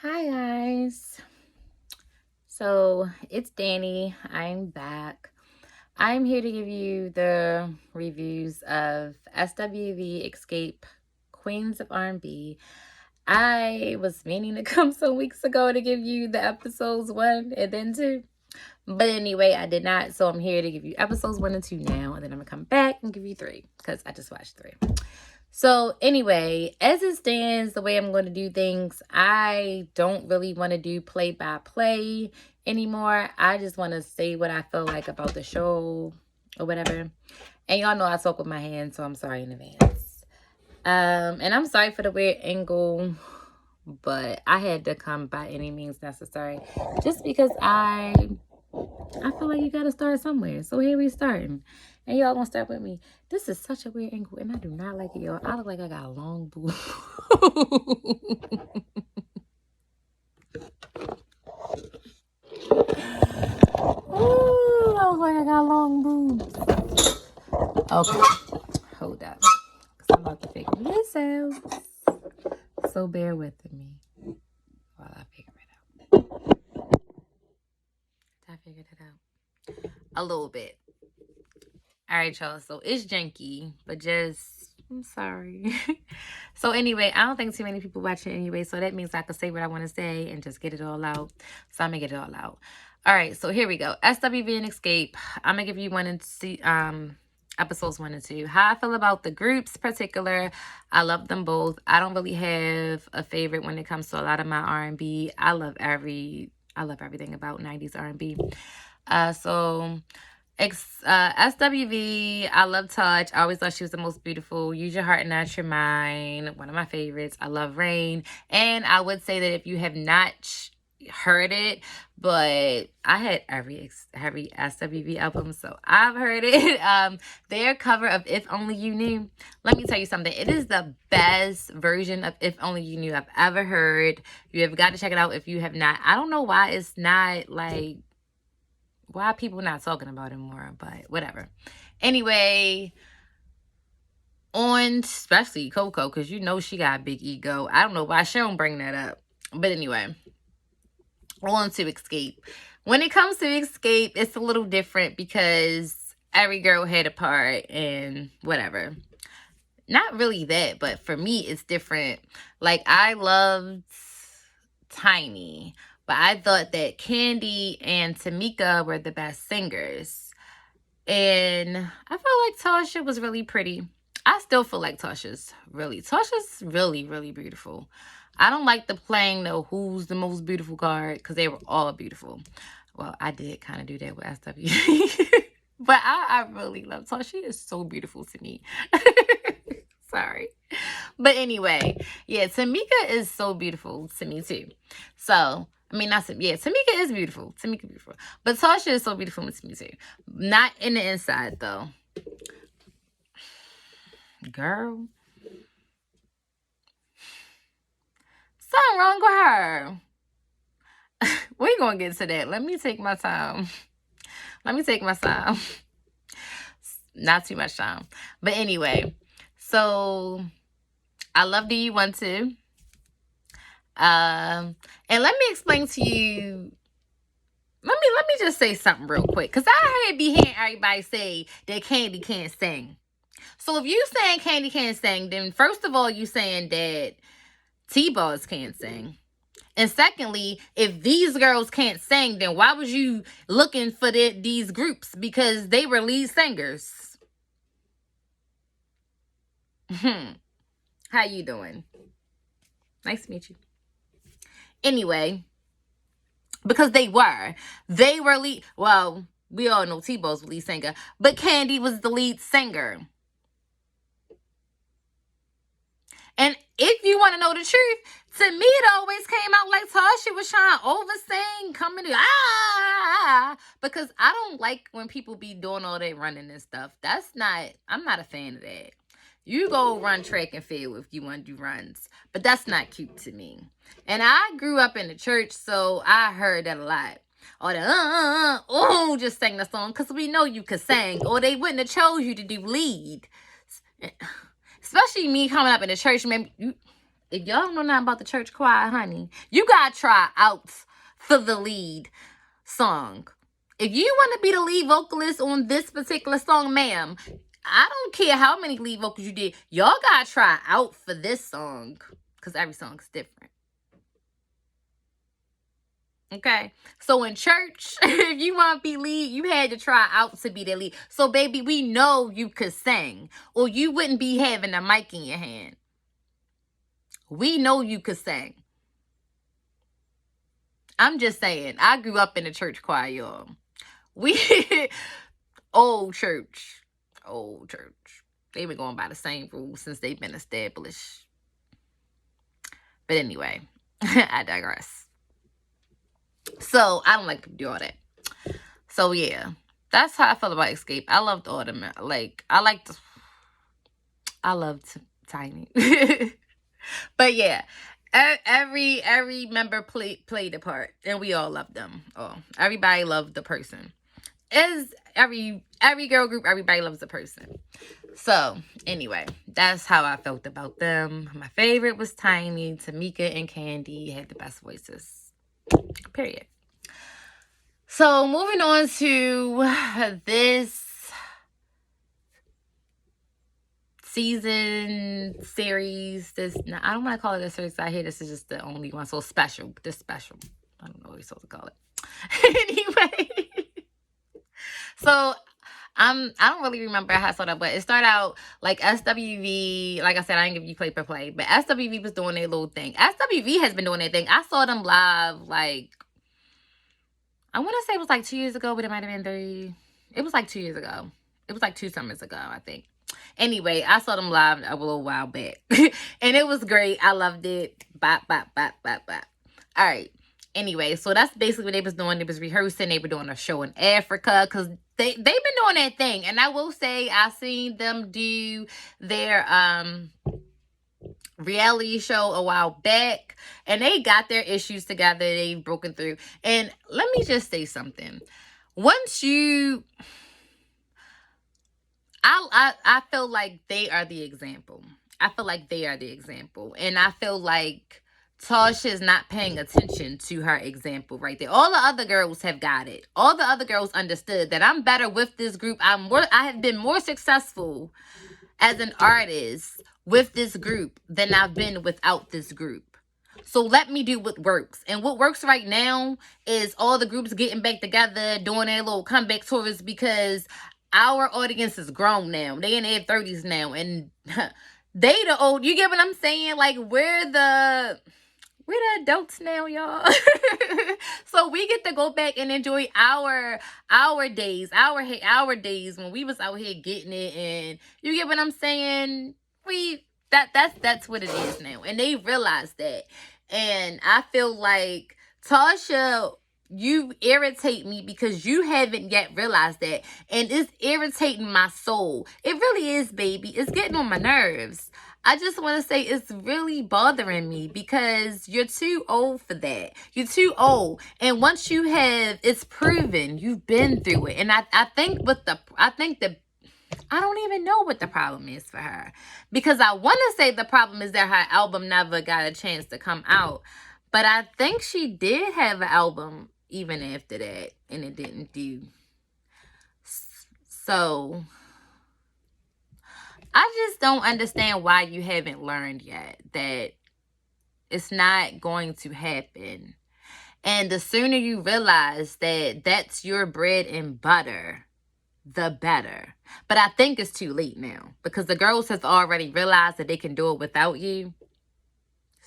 Hi guys. So it's Danny. I'm back. I'm here to give you the reviews of SWV Escape Queens of R&B. I was meaning to come some weeks ago to give you the episodes 1 and then 2. But anyway, I did not. So I'm here to give you episodes 1 and 2 now. And then I'm going to come back and give you 3 because I just watched 3. So anyway, as it stands, the way I'm going to do things, I don't really want to do play by play anymore. I just want to say what I feel like about the show or whatever. And y'all know I talk with my hands, so I'm sorry in advance. And I'm sorry for the weird angle, but I had to come by any means necessary. Just because I feel like you gotta start somewhere. So here we starting. And y'all gonna start with me. This is such a weird angle, and I do not like it, y'all. I look like I got a long boob. Ooh, I look like I got long boobs. Okay, hold up. Because I'm about to figure this out. So bear with me while I figure it out. I figured it out. A little bit. All right, y'all. So it's janky, but I'm sorry. So anyway, I don't think too many people watch it anyway. So that means I can say what I want to say and just get it all out. So I'm going to get it all out. All right. So here we go. SWV and Escape. I'm going to give you episodes 1 and 2. How I feel about the groups particular. I love them both. I don't really have a favorite when it comes to a lot of my R&B. I love everything about 90s R&B. SWV, I love Touch. I always thought she was the most beautiful. Use Your Heart and Not Your Mind. One of my favorites. I love Rain. And I would say that if you have not heard it, but I had every SWV album, so I've heard it. Their cover of If Only You Knew. Let me tell you something. It is the best version of If Only You Knew I've ever heard. You have got to check it out if you have not. I don't know why it's not like... why are people not talking about it more? But whatever. Anyway, on especially Coco, because you know she got a big ego. I don't know why she don't bring that up. But anyway, on to Escape. When it comes to Escape, it's a little different because every girl had a part and whatever. Not really that, but for me, it's different. Like, I loved Tiny, but I thought that Candy and Tamika were the best singers. And I felt like Tasha was really pretty. I still feel like Tasha's really, really beautiful. I don't like the playing the who's the most beautiful card because they were all beautiful. Well, I did kind of do that with SW. But I really love Tasha. She is so beautiful to me. Sorry. But anyway, yeah, Tamika is so beautiful to me too. So, I mean, Tamika is beautiful. Tamika beautiful. But Tasha is so beautiful to me too. Not in the inside though. Girl. Something wrong with her. We're going to get to that. Let me take my time. Not too much time. But anyway, so I love Do You Want To? And let me explain to you. Let me just say something real quick. Because I be hearing everybody say that Candy can't sing. So if you saying Candy can't sing, then first of all, you saying that T-Boss can't sing. And secondly, if these girls can't sing, then why was you looking for these groups? Because they were lead singers. How you doing? Nice to meet you. Anyway, because they were lead. Well, we all know T-Boss was lead singer, but Candy was the lead singer. And if you want to know the truth, to me, it always came out like Tasha was trying to over-sing, coming to, because I don't like when people be doing all that running and stuff. I'm not a fan of that. You go run track and field if you want to do runs, but that's not cute to me. And I grew up in the church, so I heard that a lot. Or the, just sang the song, because we know you could sing, or they wouldn't have chose you to do lead. Especially me coming up in the church, maybe if y'all don't know nothing about the church choir, honey, you gotta try out for the lead song. If you want to be the lead vocalist on this particular song, ma'am, I don't care how many lead vocals you did. Y'all gotta try out for this song. Because every song's different. Okay? So in church, if you want to be lead, you had to try out to be the lead. So, baby, we know you could sing. Or you wouldn't be having a mic in your hand. We know you could sing. I'm just saying. I grew up in the church choir, y'all. We... Old church. They've been going by the same rules since they've been established. But anyway, I digress. So, I don't like to do all that. So, yeah. That's how I feel about Xscape. I loved all them. Like, I loved Tiny. But, yeah. Every member played a part. And we all loved them. Oh, everybody loved the person. Is every girl group, everybody loves a person. So, anyway, that's how I felt about them. My favorite was Tiny. Tamika and Candy had the best voices. Period. So, moving on to this series. I don't want to call it a series out here. This is just the only one. So, special. This special. I don't know what you're supposed to call it. Anyway. So, I don't really remember how I saw that, but it started out like SWV. Like I said, I didn't give you play per play, but SWV was doing their little thing. SWV has been doing their thing. I saw them live, like, I want to say it was like 2 years ago, but it might have been 3. It was like 2 years ago. It was like 2 summers ago, I think. Anyway, I saw them live a little while back. And it was great. I loved it. Bop, bop, bop, bop, bop. All right. Anyway, so that's basically what they was doing. They was rehearsing. They were doing a show in Africa because they've been doing that thing. And I will say I seen them do their reality show a while back. And they got their issues together. They've broken through. And let me just say something. Once you... I feel like they are the example. I feel like they are the example. And I feel like Tasha is not paying attention to her example right there. All the other girls have got it. All the other girls understood that I'm better with this group. I have been more successful as an artist with this group than I've been without this group. So let me do what works. And what works right now is all the groups getting back together, doing their little comeback tours, because our audience is grown now. They in their 30s now. And they the old, you get what I'm saying? Like, we're the adults now, y'all. So we get to go back and enjoy our days, our days when we was out here getting it. And you get what I'm saying? That's what it is now. And they realize that. And I feel like, Tasha, you irritate me because you haven't yet realized that. And it's irritating my soul. It really is, baby. It's getting on my nerves. I just want to say it's really bothering me because you're too old for that. You're too old. And once you have, it's proven, you've been through it. And I think I don't even know what the problem is for her. Because I want to say the problem is that her album never got a chance to come out. But I think she did have an album even after that. And it didn't do. So I just don't understand why you haven't learned yet that it's not going to happen. And the sooner you realize that that's your bread and butter, the better. But I think it's too late now because the girls have already realized that they can do it without you.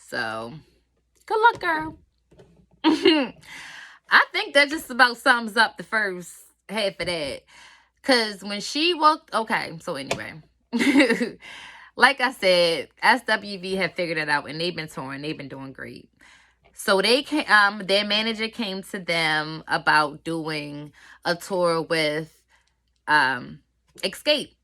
So, good luck, girl. I think that just about sums up the first half of that. Because when she walked... Okay, so anyway... Like I said, SWV have figured it out and they've been touring. They've been doing great. So they came, their manager came to them about doing a tour with Xscape.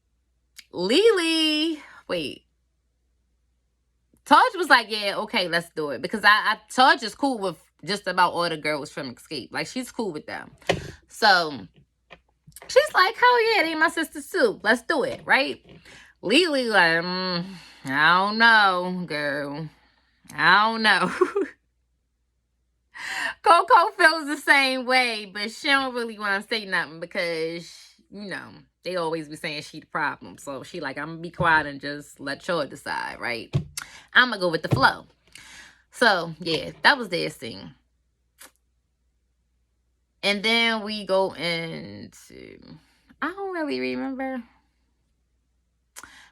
Taj was like, yeah, okay, let's do it. Because Taj is cool with just about all the girls from Xscape. Like, she's cool with them. So she's like, hell yeah, they my sisters too. Let's do it, right? Lily like, I don't know, girl. I don't know. Coco feels the same way, but she don't really want to say nothing because, they always be saying she the problem. So she like, I'm going to be quiet and just let y'all decide, right? I'm going to go with the flow. So, yeah, that was their scene. And then we go into, I don't really remember.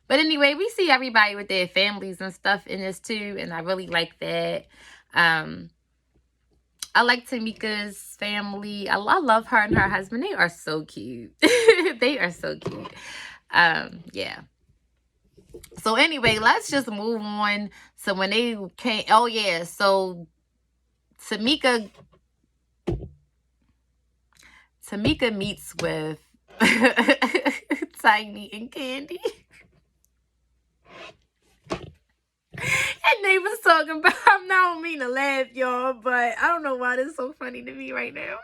But anyway, we see everybody with their families and stuff in this too. And I really like that. I like Tamika's family. I love her and her husband. They are so cute. They are so cute. Yeah. So anyway, let's just move on. So when they came, oh yeah, so Tamika meets with Tiny and Candy. And they was talking about, I don't mean to laugh, y'all, but I don't know why this is so funny to me right now.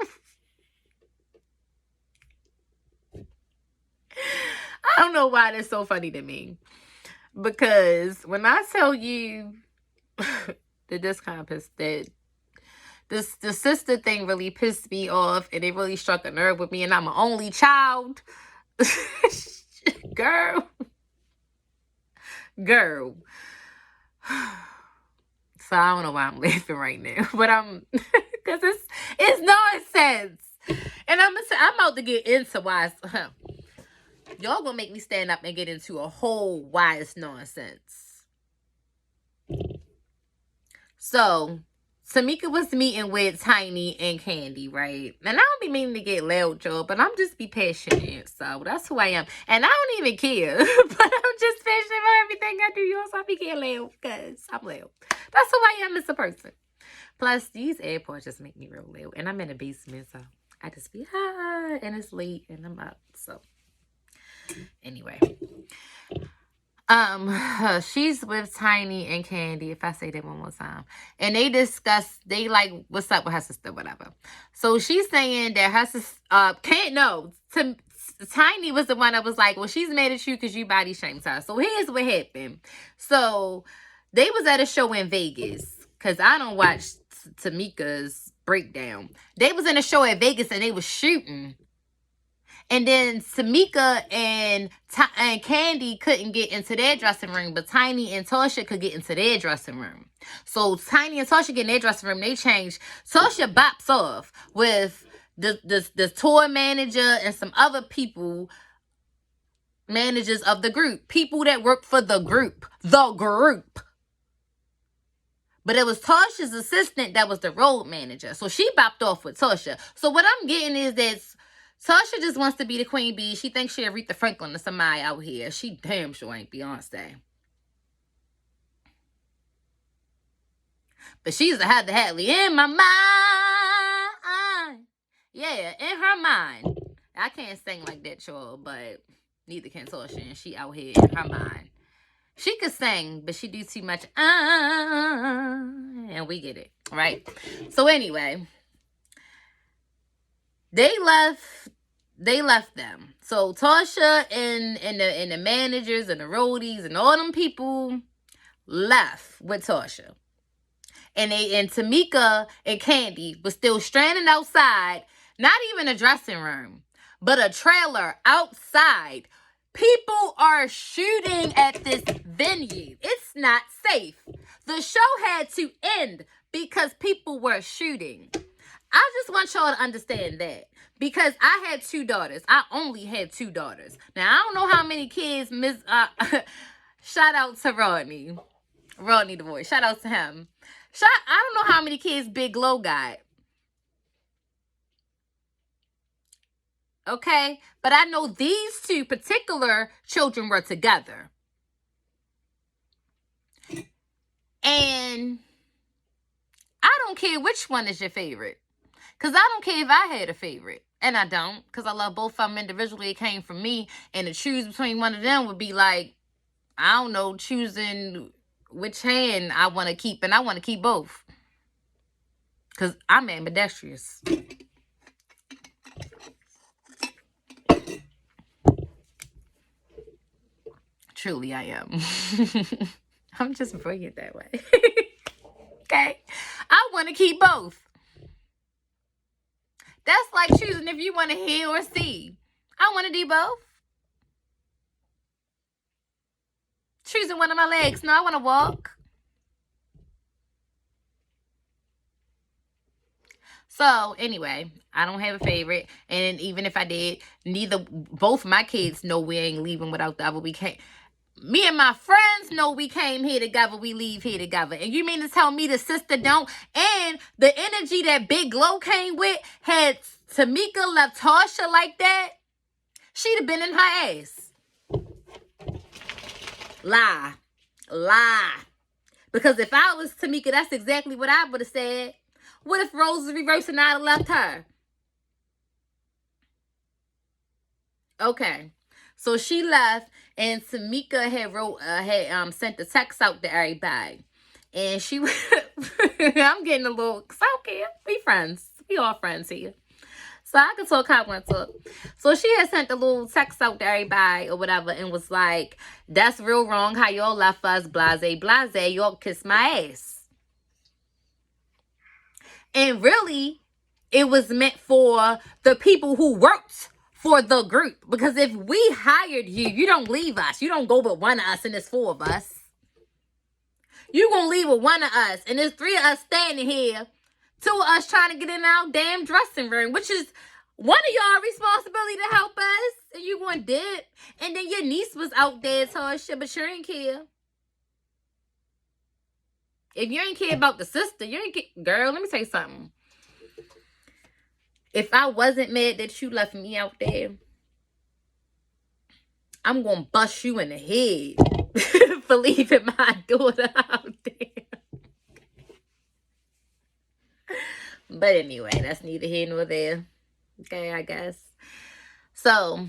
I don't know why that's so funny to me. Because when I tell you that this kind of pissed, that the sister thing really pissed me off and it really struck a nerve with me, and I'm an only child. Girl. So I don't know why I'm laughing right now, but because it's nonsense, and I'm about to get into why y'all gonna make me stand up and get into a whole why it's nonsense. So Tamika was meeting with Tiny and Candy, right? And I don't be meaning to get loud, y'all, but I'm just be passionate. So that's who I am. And I don't even care. But I'm just passionate about everything I do, y'all. So I be getting loud because I'm loud. That's who I am as a person. Plus, these airports just make me real loud. And I'm in a basement, so I just be high. And it's late and I'm up. So anyway. She's with Tiny and Candy, if I say that one more time. And they discuss, they like, what's up with her sister, whatever. So she's saying that her sister, Tiny was the one that was like, well, she's mad at you because you body shamed her. So here's what happened. So they was at a show in Vegas, because I don't watch Tamika's breakdown. They was in a show at Vegas and they was shooting. And then Tamika and Candy couldn't get into their dressing room, but Tiny and Tasha could get into their dressing room. So Tiny and Tasha get in their dressing room, they changed. Tasha bops off with the tour manager and some other people, managers of the group, people that work for the group. But it was Tasha's assistant that was the road manager. So she bopped off with Tasha. So what I'm getting is that Tasha just wants to be the queen bee. She thinks she's Aretha Franklin or somebody out here. She damn sure ain't Beyonce. But she's a Heather Hadley in my mind. Yeah, in her mind. I can't sing like that, y'all, but neither can Tasha. And she out here in her mind. She could sing, but she do too much. And we get it, right? So anyway, they left them. So Tasha and the managers and the roadies and all them people left with Tasha. And Tamika and Candy was still stranded outside, not even a dressing room, but a trailer outside. People are shooting at this venue. It's not safe. The show had to end because people were shooting. I just want y'all to understand that. Because I had 2 daughters. I only had 2 daughters. Now, I don't know how many kids shout out to Rodney. Rodney the boy. Shout out to him. I don't know how many kids Big Lo got. Okay? But I know these 2 particular children were together. And I don't care which one is your favorite. Because I don't care if I had a favorite. And I don't. Because I love both of them individually. It came from me. And to choose between one of them would be like, I don't know, choosing which hand I want to keep. And I want to keep both. Because I'm ambidextrous. Truly I am. I'm just bringing it that way. want to keep both. That's like choosing if you want to hear or see. I want to do both. Choosing one of my legs. No, I want to walk. So anyway, I don't have a favorite, and even if I did, both my kids know we ain't leaving without the other. We can't. Me and my friends know we came here together. We leave here together. And you mean to tell me the sister don't? And the energy that Big Glow came with had Tamika left Tasha like that, she'd have been in her ass. Lie. Because if I was Tamika, that's exactly what I would have said. What if Rose was reversed and I'd have left her? Okay. So she left, and Tamika had sent the text out to everybody. And she I'm getting a little, cause I don't care. We friends. We all friends here. So I can talk how I want to talk. So she had sent a little text out to everybody or whatever and was like, that's real wrong how y'all left us, blase, blase. Y'all kiss my ass. And really, it was meant for the people who worked for the group. Because if we hired you, you don't leave us. You don't go with one of us and there's four of us. You gonna leave with one of us. And there's three of us standing here. Two of us trying to get in our damn dressing room. Which is one of y'all responsibility to help us. And you gonna dip. And then your niece was out there talking shit, but you ain't care. If you ain't care about the sister, you ain't care. Girl, let me tell you something. If I wasn't mad that you left me out there, I'm going to bust you in the head for leaving my daughter out there. But anyway, that's neither here nor there. Okay, I guess. So,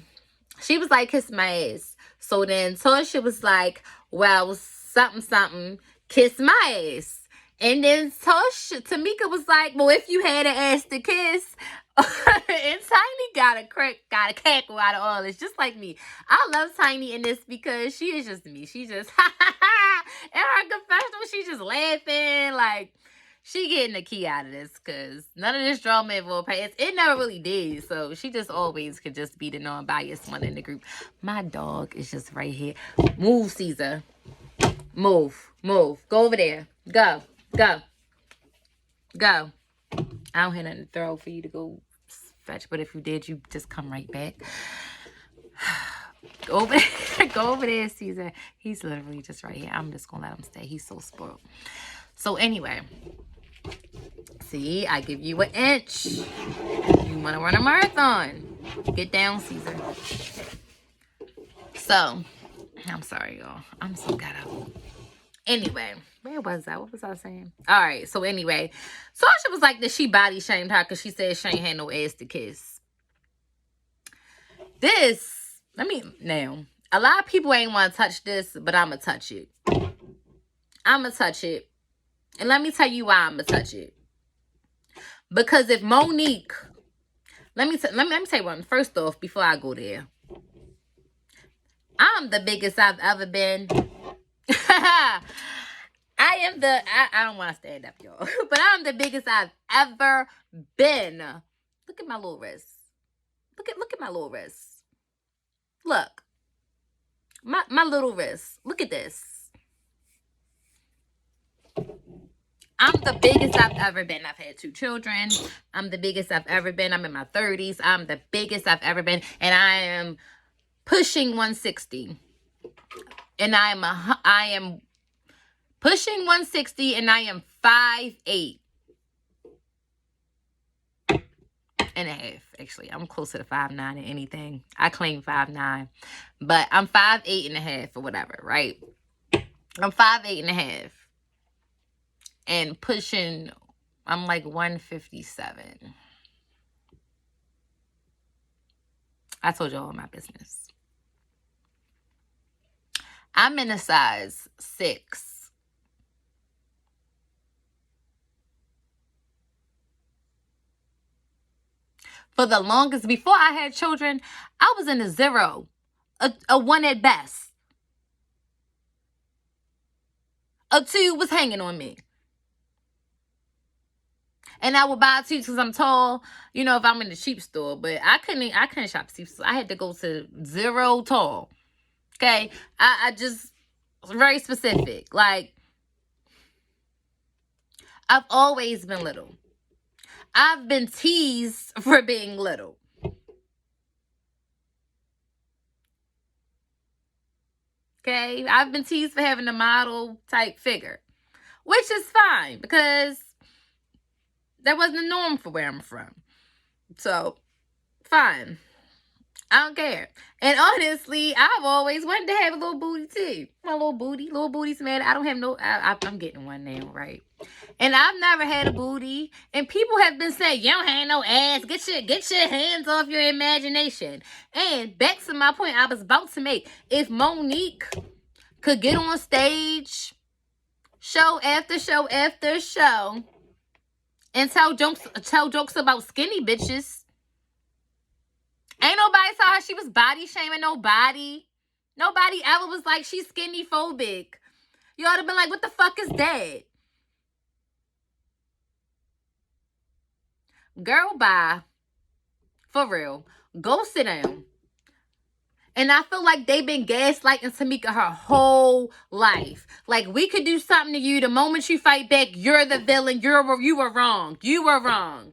she was like, kiss my ass. So then Tasha was like, well, something, kiss my ass. And then Tamika was like, well, if you had an ass to kiss. And Tiny got a cackle out of all this, just like me. I love Tiny in this because she is just me. She just, in her confessional, she's just laughing. Like, she getting the key out of this because none of this drama involved past. It never really did. So she just always could just be the non-biased one in the group. My dog is just right here. Move, Caesar. Move. Go over there. Go. I don't have nothing to throw for you to go fetch, but if you did, you just come right back. Go over there, Caesar. He's literally just right here. I'm just gonna let him stay. He's so spoiled. So anyway, see, I give you an inch. You want to run a marathon? Get down, Caesar. So, I'm sorry, y'all. I'm so ghetto. Anyway, where was I? What was I saying? All right. So anyway, Tasha was like that she body shamed her because she said she ain't had no ass to kiss. Now, a lot of people ain't want to touch this, but I'm going to touch it. And let me tell you why I'm going to touch it. Because if Monique, let me tell you one. First off, before I go there, I'm the biggest I've ever been. I don't want to stand up, y'all. But I'm the biggest I've ever been. Look at my little wrist. Look at my little wrist. Look. My little wrist. Look at this. I'm the biggest I've ever been. I've had 2 children. I'm the biggest I've ever been. I'm in my 30s. I'm the biggest I've ever been. And I am pushing 160. And I am pushing 160 and I am 5'8" and a half. Actually, I'm closer to 5'9" than anything. I claim 5'9", but I'm 5'8" and a half or whatever, right? I'm 5'8" and a half. And pushing, I'm like 157. I told you all my business. I'm in a size 6. For the longest, before I had children, I was in a 0, a 1 at best. A 2 was hanging on me. And I would buy too because I'm tall, you know, if I'm in the cheap store. But I couldn't shop cheap store. I had to go to zero tall. Okay. I just very specific. Like, I've always been little. I've been teased for being little. Okay. I've been teased for having a model type figure, which is fine because that wasn't the norm for where I'm from. So, fine. I don't care. And honestly, I've always wanted to have a little booty too. My little booty's mad. I don't have no. I'm getting one now, right? And I've never had a booty. And people have been saying, "You don't have no ass. Get your hands off your imagination." And back to my point I was about to make. If Monique could get on stage, show after show after show, and tell jokes about skinny bitches. Ain't nobody saw her. She was body shaming nobody. Nobody ever was like, she's skinny phobic. You ought to been like, what the fuck is that? Girl, bye. For real. Go sit down. And I feel like they've been gaslighting Tamika her whole life. Like, we could do something to you. The moment you fight back, you're the villain. You were wrong. You were wrong.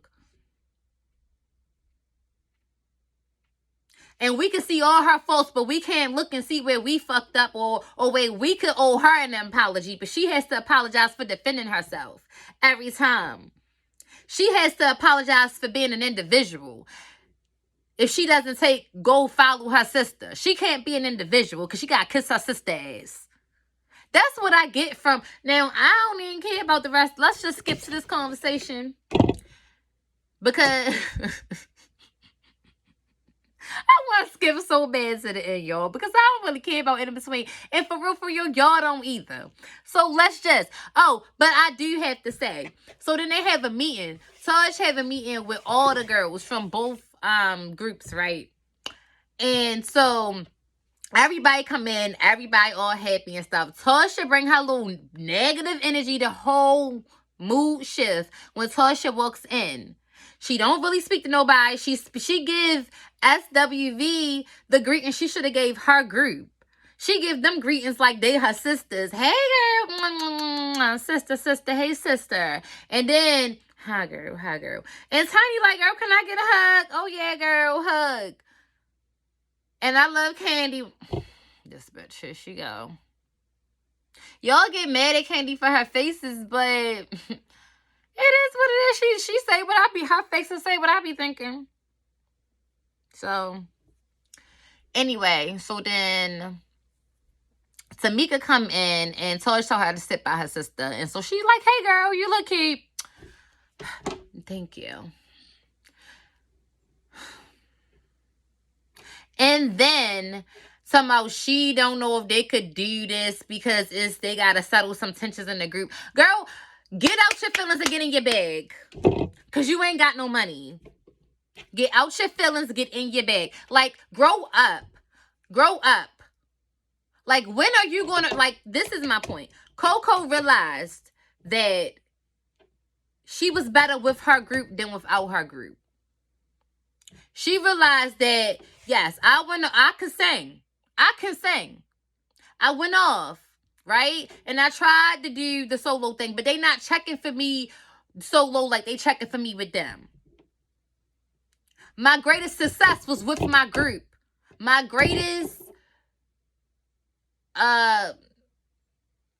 And we can see all her faults, but we can't look and see where we fucked up or where we could owe her an apology. But she has to apologize for defending herself every time. She has to apologize for being an individual. If she doesn't go follow her sister. She can't be an individual because she got to kiss her sister ass. That's what I get from... Now, I don't even care about the rest. Let's just skip to this conversation. Because... I want to skip so bad to the end, y'all, because I don't really care about In Between. And for real, y'all don't either. So let's just... Oh, but I do have to say. So then they have a meeting. Taj have a meeting with all the girls from both groups, right? And so... everybody come in, everybody all happy and stuff. Tasha bring her little negative energy, the whole mood shift when Tasha walks in. She don't really speak to nobody. She give SWV the greeting she should have gave her group. She give them greetings like they her sisters. Hey girl, sister, hey sister. And then, hi girl. And Tiny like, girl, can I get a hug? Oh yeah, girl, hug. And I love Candy. This bitch, here she go. Y'all get mad at Candy for her faces, but it is what it is. She say what I be, her faces say what I be thinking. So, anyway, so then Tamika come in and Taj told her to sit by her sister. And so she like, hey girl, you look cute. Thank you. And then somehow she don't know if they could do this because they gotta settle some tensions in the group. Girl, get out your feelings and get in your bag. Cause you ain't got no money. Get out your feelings, get in your bag. Like, grow up. Grow up. Like, when are you gonna, like, this is my point. Coco realized that she was better with her group than without her group. She realized that, yes, I can sing. I went off, right? And I tried to do the solo thing, but they not checking for me solo like they checking for me with them. My greatest success was with my group. My greatest,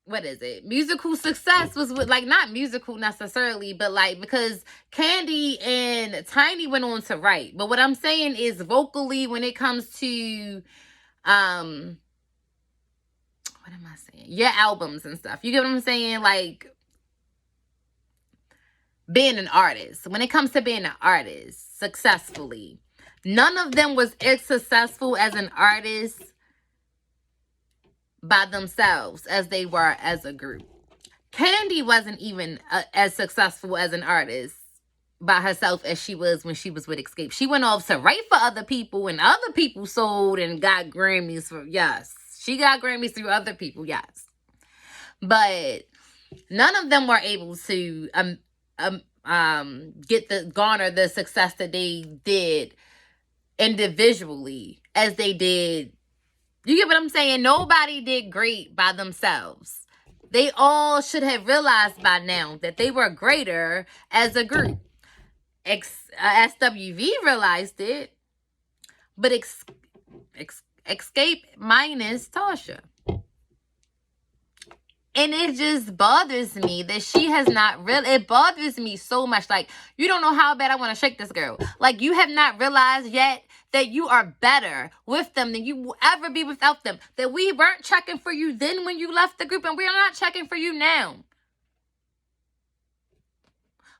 what is it? Musical success was with, like, not musical necessarily, but like, because Candy and Tiny went on to write. But what I'm saying is vocally when it comes to, what am I saying? Your albums and stuff. You get what I'm saying? Like, being an artist. When it comes to being an artist successfully, none of them was as successful as an artist by themselves as they were as a group. Candy wasn't even as successful as an artist by herself as she was when she was with Xscape. She went off to write for other people, and other people sold and got Grammys for, yes. She got Grammys through other people, yes. But none of them were able to garner the success that they did individually as they did. You get what I'm saying? Nobody did great by themselves. They all should have realized by now that they were greater as a group. SWV realized it, but xscape minus Tasha. And it just bothers me that she has not it bothers me so much. Like, you don't know how bad I want to shake this girl. Like, you have not realized yet that you are better with them than you will ever be without them. That we weren't checking for you then when you left the group, and we're not checking for you now.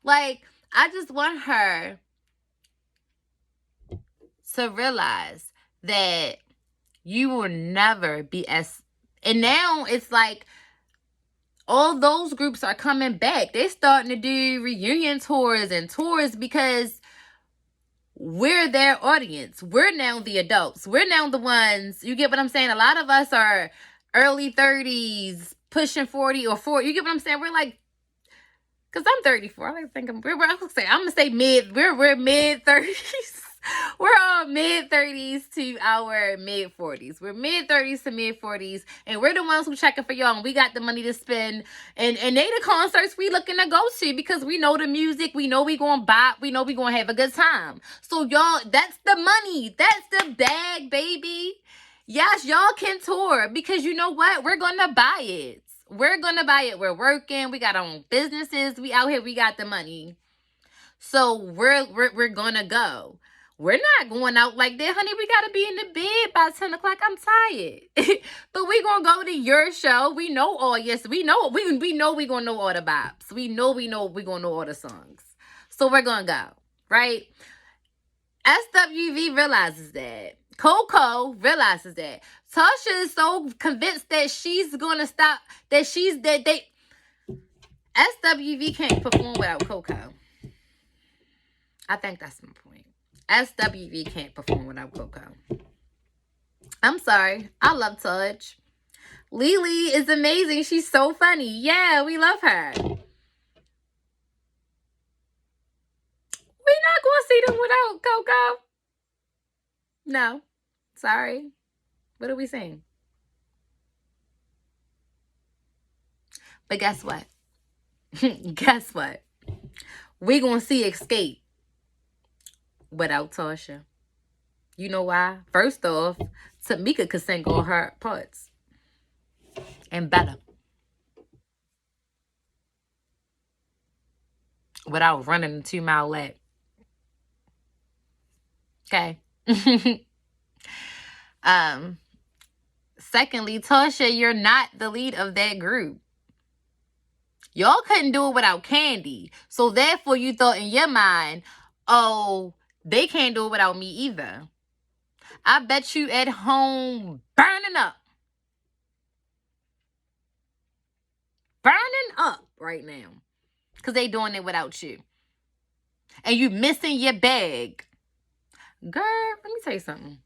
Like, I just want her to realize that you will never be as... And now it's like all those groups are coming back. They're starting to do reunion tours and tours because we're their audience. We're now the adults. We're now the ones, you get what I'm saying? A lot of us are early 30s, pushing 40 or 40. You get what I'm saying? We're like, because I'm 34. I like to think I'm going to say we're mid 30s. We're all mid 30s to our mid 40s. We're mid 30s to mid 40s, and we're the ones who checking for y'all, and we got the money to spend, and they the concerts we looking to go to because we know the music, we know we gonna bop, we know we gonna have a good time. So y'all, that's the money, that's the bag, baby. Yes, y'all can tour because you know what? We're gonna buy it. We're gonna buy it. We're working. We got our own businesses. We out here. We got the money. So we're gonna go. We're not going out like that, honey. We gotta be in the bed by 10 o'clock. I'm tired. But we gonna go to your show. We know all. Yes, we know. We know we gonna know all the bops. We know we gonna know all the songs. So we're gonna go, right? SWV realizes that. Coco realizes that. Tasha is so convinced that she's gonna stop. That SWV can't perform without Coco. I think that's my point. SWV can't perform without Coco. I'm sorry. I love Touch. Lily is amazing. She's so funny. Yeah, we love her. We're not going to see them without Coco. No. Sorry. What are we saying? But guess what? Guess what? We're going to see xscape without Tasha. You know why? First off, Tamika could sing all her parts. And better. Without running a 2-mile lap. Okay. Secondly, Tasha, you're not the lead of that group. Y'all couldn't do it without Candy. So therefore you thought in your mind, oh, they can't do it without me either. I bet you at home burning up. Burning up right now. Because they doing it without you. And you missing your bag. Girl, let me tell you something.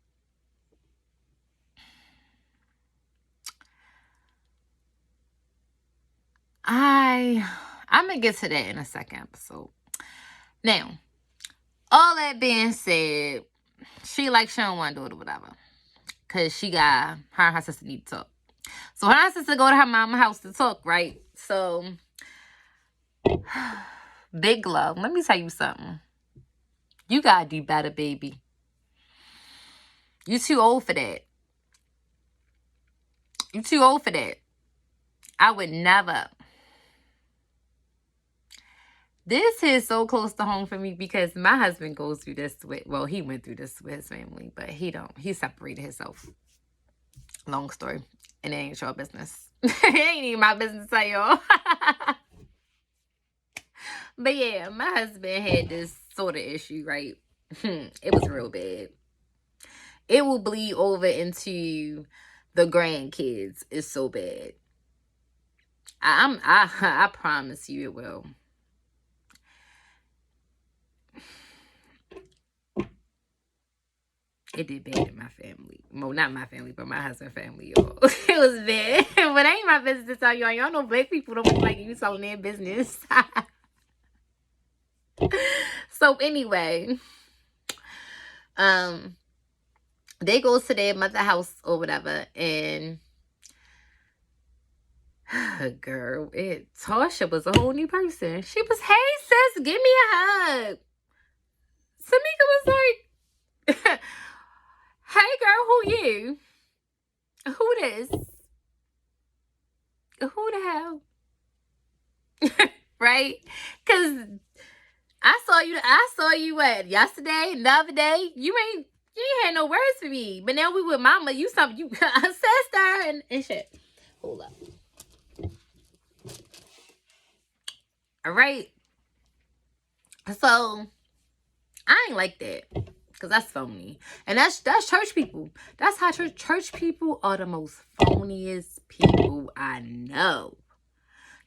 I'm going to get to that in a second episode. Now, all that being said, she don't want to do it or whatever. Because her and her sister need to talk. So her and her sister go to her mama's house to talk, right? So, big love. Let me tell you something. You got to do better, baby. You too old for that. You too old for that. I would never. This is so close to home for me because my husband goes through this he went through this with his family, but he separated himself. Long story. And it ain't your business. It ain't even my business to tell y'all. But yeah, my husband had this sort of issue, right? It was real bad. It will bleed over into the grandkids. It's so bad. I promise you it will. It did bad in my family. Well, not my family, but my husband's family, y'all. It was bad. But it ain't my business to tell y'all. Y'all know black people don't like you telling their business. So anyway, they go to their mother house or whatever, and girl, Tasha was a whole new person. She was, hey sis, give me a hug. Tamika was like, hey girl, who you? Who this? Who the hell? Right? Because I saw you what, yesterday, the other day. You ain't had no words for me. But now we with mama, you something, you a sister and shit. Hold up. All right. So I ain't like that. Because that's phony. And that's church people. That's how church people are the most phoniest people I know.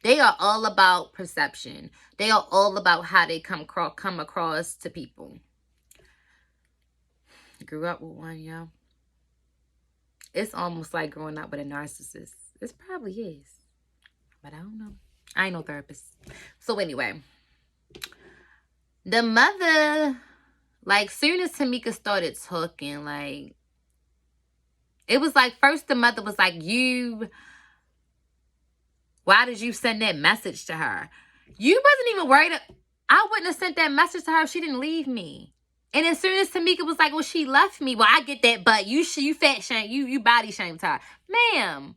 They are all about perception. They are all about how they come across to people. Grew up with one, yo. It's almost like growing up with a narcissist. It probably is. But I don't know. I ain't no therapist. So anyway. The mother, like, soon as Tamika started talking, like, it was like, first the mother was like, why did you send that message to her? You wasn't even worried. I wouldn't have sent that message to her if she didn't leave me. And as soon as Tamika was like, well, she left me. Well, I get that, but you fat shame, you body shamed her. Ma'am,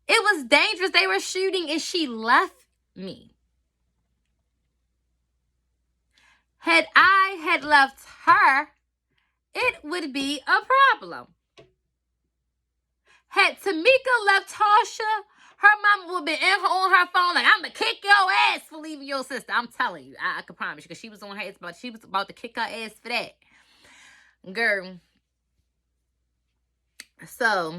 it was dangerous. They were shooting and she left me. Had I had left her, it would be a problem. Had Tamika left Tasha, her mama would be on her phone like, I'm going to kick your ass for leaving your sister. I'm telling you. I can promise you. Because she was on her ass, but she was about to kick her ass for that. Girl. So,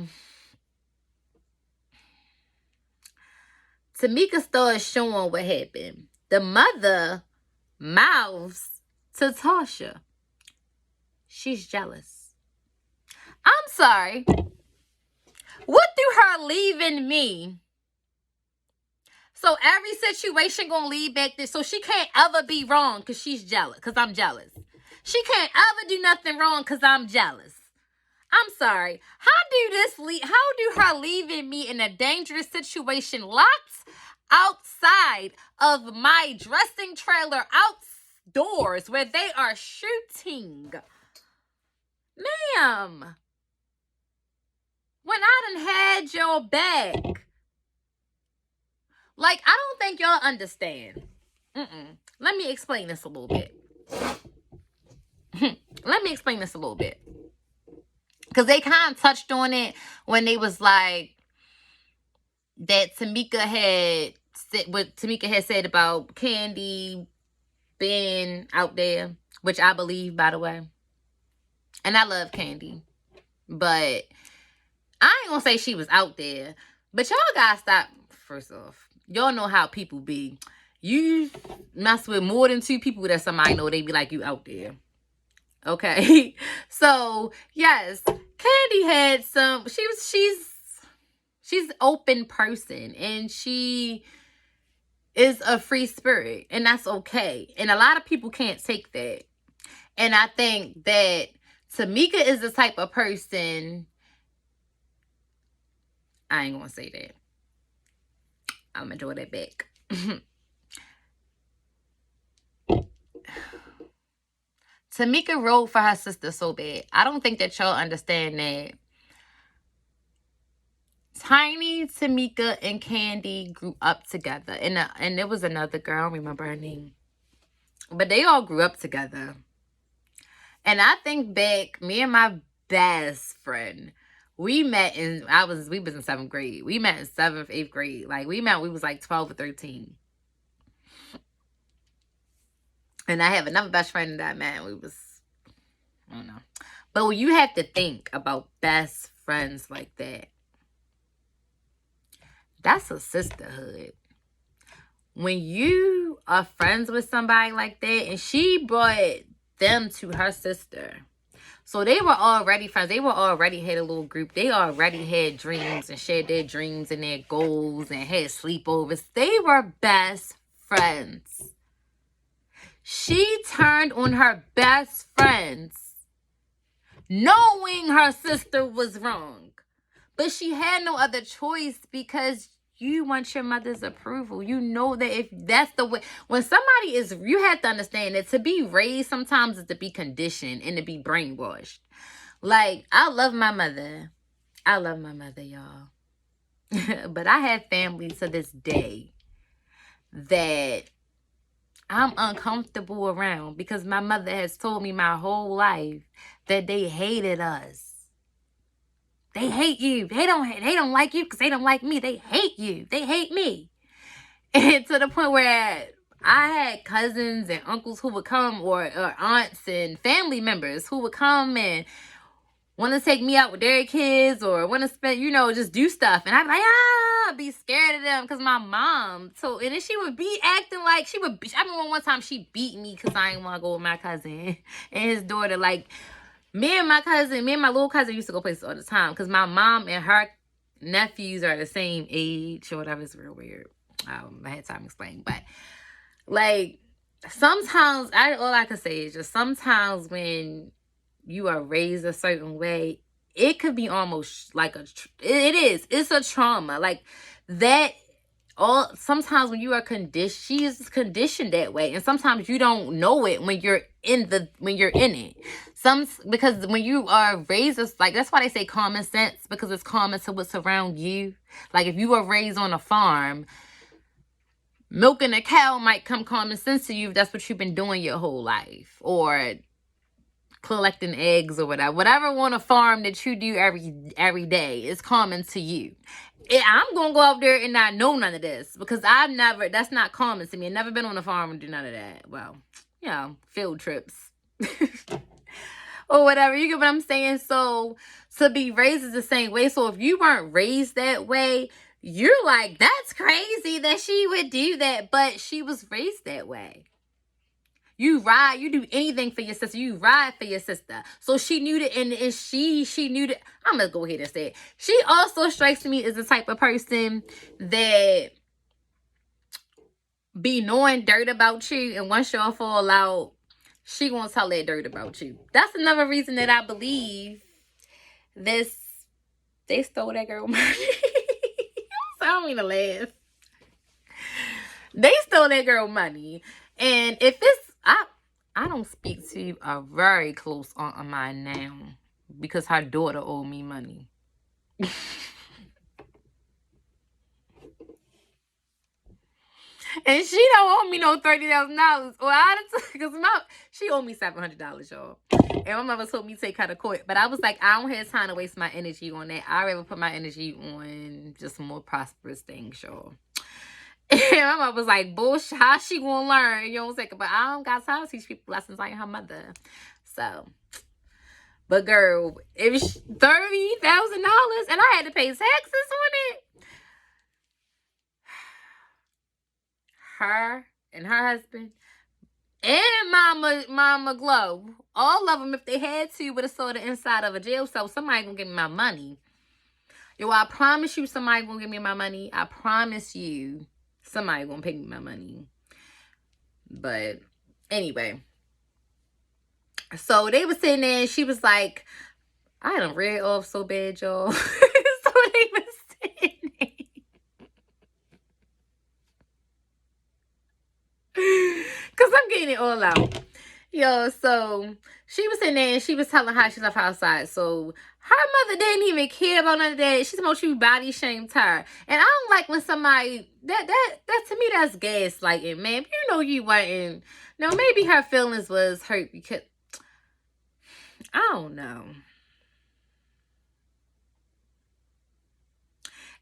Tamika started showing what happened. The mother mouths to Tasha. She's jealous. I'm sorry. What through her leaving me? So every situation gonna lead back there. So she can't ever be wrong because she's jealous. Because I'm jealous. She can't ever do nothing wrong because I'm jealous. I'm sorry. How do her leaving me in a dangerous situation locked outside of my dressing trailer outdoors where they are shooting? Ma'am. When I done had your back. Like, I don't think y'all understand. Let me explain this a little bit. Because they kind of touched on it when they was like, that Tamika had said, what Tamika had said about Candy being out there, which I believe, by the way. And I love Candy. But I ain't gonna say she was out there. But y'all gotta stop, first off. Y'all know how people be. You mess with more than two people that somebody know, they be like, you out there. Okay. So, yes, Candy had some, she's an open person and she is a free spirit and that's okay. And a lot of people can't take that. And I think that Tamika is the type of person, I ain't gonna say that. I'm gonna draw that back. Tamika rode for her sister so bad. I don't think that y'all understand that Tiny, Tamika, and Candy grew up together. And there was another girl, I don't remember her name. But they all grew up together. And I think back, me and my best friend, we met in, we was in 7th grade. We met in 7th, 8th grade. Like, we was like 12 or 13. And I have another best friend that I met. We was, I don't know. But when you have to think about best friends like that, that's a sisterhood. When you are friends with somebody like that, and she brought them to her sister. So they were already friends. They were already had a little group. They already had dreams and shared their dreams and their goals and had sleepovers. They were best friends. She turned on her best friends, knowing her sister was wrong. But she had no other choice because you want your mother's approval. You know that if that's the way, when somebody is, you have to understand that to be raised sometimes is to be conditioned and to be brainwashed. Like, I love my mother. I love my mother, y'all. But I have family to this day that I'm uncomfortable around because my mother has told me my whole life that they hated us. They hate you. They don't like you because they don't like me. They hate you. They hate me. And to the point where I had cousins and uncles who would come, or aunts and family members who would come and want to take me out with their kids or want to spend, just do stuff. And I'd be like, I'd be scared of them because my mom. So, and then she would be acting like I remember one time she beat me because I didn't want to go with my cousin and his daughter. Like, me and my little cousin used to go places all the time because my mom and her nephews are the same age or whatever. It's real weird. I had time to explain. But, like, sometimes, all I can say is just sometimes when you are raised a certain way, it could be almost like it's a trauma. Like, that sometimes when you are she is conditioned that way, and sometimes you don't know it when you're in it. Because when you are raised, it's like, that's why they say common sense, because it's common to what's around you. Like, if you were raised on a farm, milking a cow might come common sense to you if that's what you've been doing your whole life, or collecting eggs or whatever on a farm that you do every day is common to you. I'm gonna go out there and not know none of this because that's not common to me. I've never been on a farm and do none of that. Well, field trips or whatever. You get what I'm saying? So to be raised is the same way. So if you weren't raised that way, you're like, that's crazy that she would do that, but she was raised that way. You do anything for your sister. You ride for your sister. So she knew that, and she knew that. I'm going to go ahead and say it. She also strikes me as the type of person that be knowing dirt about you, and once y'all fall out, she gonna tell that dirt about you. That's another reason that I believe they stole that girl money. So I don't mean to laugh. They stole that girl money. And if it's, I don't speak to a very close aunt of mine now because her daughter owed me money. And she don't owe me no $30,000. Well, because she owed me $700, y'all. And my mother told me to take her to court. But I was like, I don't have time to waste my energy on that. I'd rather put my energy on just more prosperous things, y'all. And my mom was like, bullshit, how she gonna learn? You know what I'm saying? But I don't got time to teach people lessons like her mother. So, but girl, it was $30,000 and I had to pay taxes on it. Her and her husband and Mama Glow, all of them, if they had to, would have sold the inside of a jail cell. Somebody gonna give me my money. Yo, I promise you somebody gonna give me my money. I promise you somebody gonna pay me my money. But anyway, so they were sitting there and she was like, I done read off so bad, y'all. So they were sitting there. Because I'm getting it all out. Yo, so she was sitting there and she was telling how she left her outside. So her mother didn't even care about none of that. She's about you body shamed her. And I don't like when somebody, that to me, that's gaslighting, man. You know you wasn't. Now, maybe her feelings was hurt because, I don't know.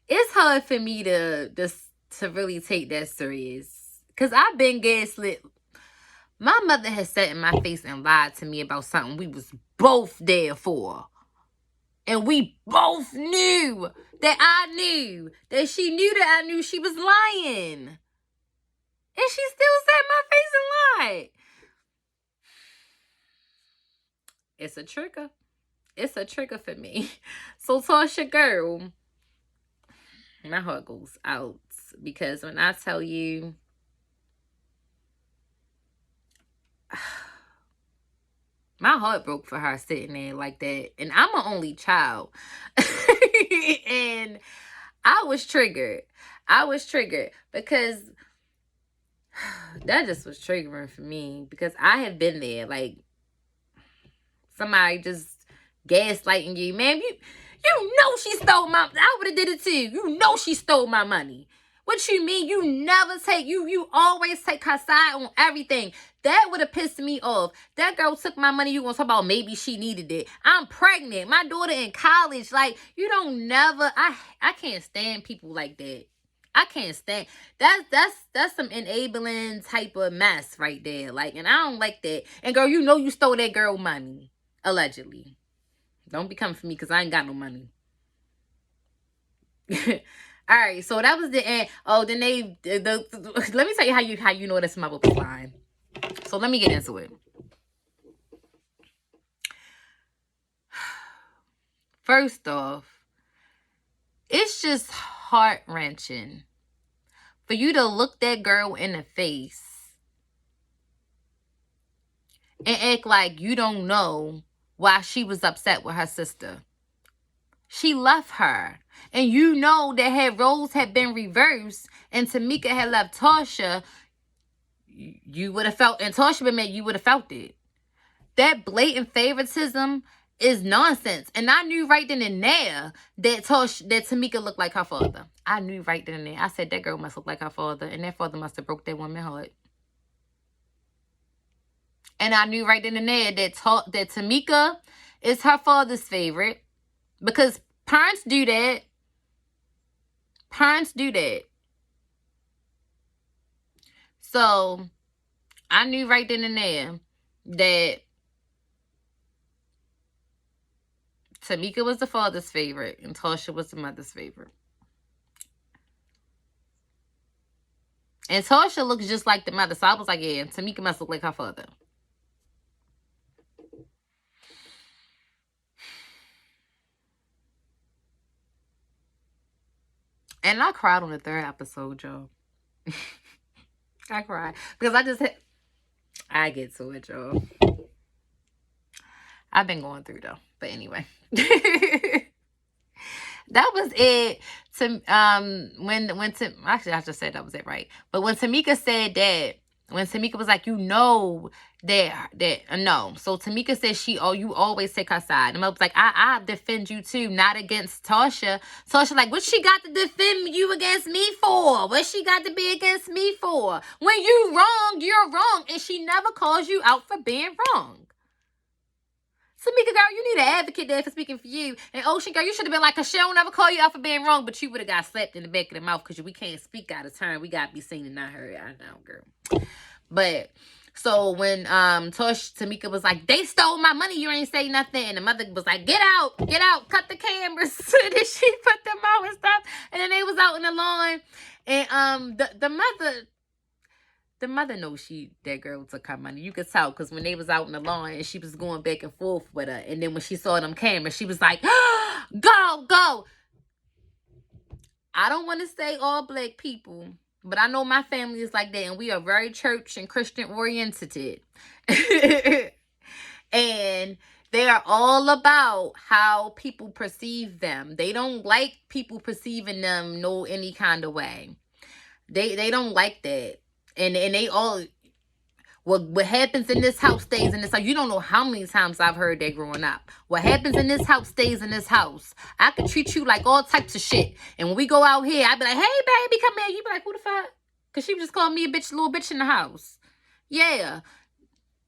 It's hard for me to really take that serious. Because I've been gaslit. My mother has sat in my face and lied to me about something we was both there for. And we both knew that I knew that she knew that I knew she was lying. And she still sat in my face and lied. It's a trigger. It's a trigger for me. So Tasha, girl, my heart goes out. Because when I tell you, My heart broke for her sitting there like that. And I'm an only child. And I was triggered. I was triggered because that just was triggering for me, because I have been there. Like, somebody just gaslighting you. Man, you know she stole my, I would have did it too. You know she stole my money. What you mean? You never take, you always take her side on everything. That would have pissed me off. That girl took my money. You gonna talk about maybe she needed it. I'm pregnant. My daughter in college. Like, you don't never, I can't stand people like that. I can't stand that's some enabling type of mess right there. Like, and I don't like that. And girl, you know you stole that girl money. Allegedly. Don't be coming for me because I ain't got no money. All right, so that was the end. Oh, then let me tell you how you know that's my book is lying. So let me get into it. First off, it's just heart-wrenching for you to look that girl in the face and act like you don't know why she was upset with her sister. She left her. And you know that had roles had been reversed and Tamika had left Tasha, you would have felt, and Tasha been mad, you would have felt it. That blatant favoritism is nonsense. And I knew right then and there that Tamika looked like her father. I knew right then and there. I said that girl must look like her father, and that father must have broke that woman's heart. And I knew right then and there that Tamika is her father's favorite, because parents do that. Parents do that. So I knew right then and there that Tamika was the father's favorite and Tasha was the mother's favorite. And Tasha looks just like the mother. So I was like, yeah, Tamika must look like her father. And I cried on the 3rd episode, y'all. I cried. Because I get to it, y'all. I've been going through, though. But anyway. That was it. Actually, I just said that was it, right? But when Tamika said that, when Tamika was like, you know that no. So Tamika said you always take her side. And I was like, I defend you too, not against Tasha. Tasha like, what she got to defend you against me for? What she got to be against me for? When you wrong, you're wrong. And she never calls you out for being wrong. Tamika, girl, you need an advocate there for speaking for you. And Ocean, girl, you should have been like, cause she don't never call you out for being wrong, but you would have got slapped in the back of the mouth because we can't speak out of turn. We got to be seen and not heard. I know, girl. But so when Tamika was like, they stole my money, you ain't say nothing. And the mother was like, get out, cut the cameras. And then she put them out and stuff. And then they was out in the lawn. And the mother knows that girl took her money. You could tell, because when they was out in the lawn and she was going back and forth with her, and then when she saw them cameras, she was like, go. I don't want to say all black people, but I know my family is like that, and we are very church and Christian oriented. And they are all about how people perceive them. They don't like people perceiving them any kind of way. They don't like that. And they all, what happens in this house stays in this house. You don't know how many times I've heard that growing up. What happens in this house stays in this house. I could treat you like all types of shit. And when we go out here, I'd be like, hey, baby, come here. You be like, who the fuck? Because she just called me a bitch, little bitch in the house. Yeah.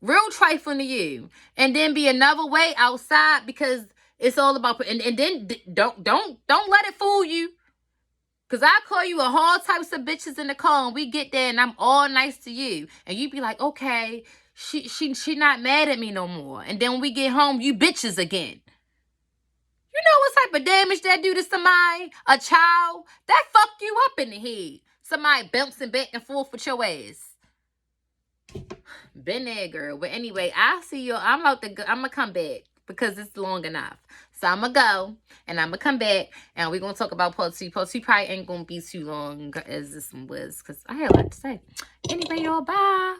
Real trifling to you. And then be another way outside, because it's all about, and then don't let it fool you. Because I call you all types of bitches in the car, and we get there and I'm all nice to you. And you be like, okay, she not mad at me no more. And then when we get home, you bitches again. You know what type of damage that do to somebody? A child? That fuck you up in the head. Somebody bouncing back and forth with your ass. Been there, girl. But anyway, I'll see you. I'm going to come back because it's long enough. So I'm going to go, and I'm going to come back, and we're going to talk about part 2. Part 2 probably ain't going to be too long as this one was, because I had a lot to say. Anyway, y'all, bye.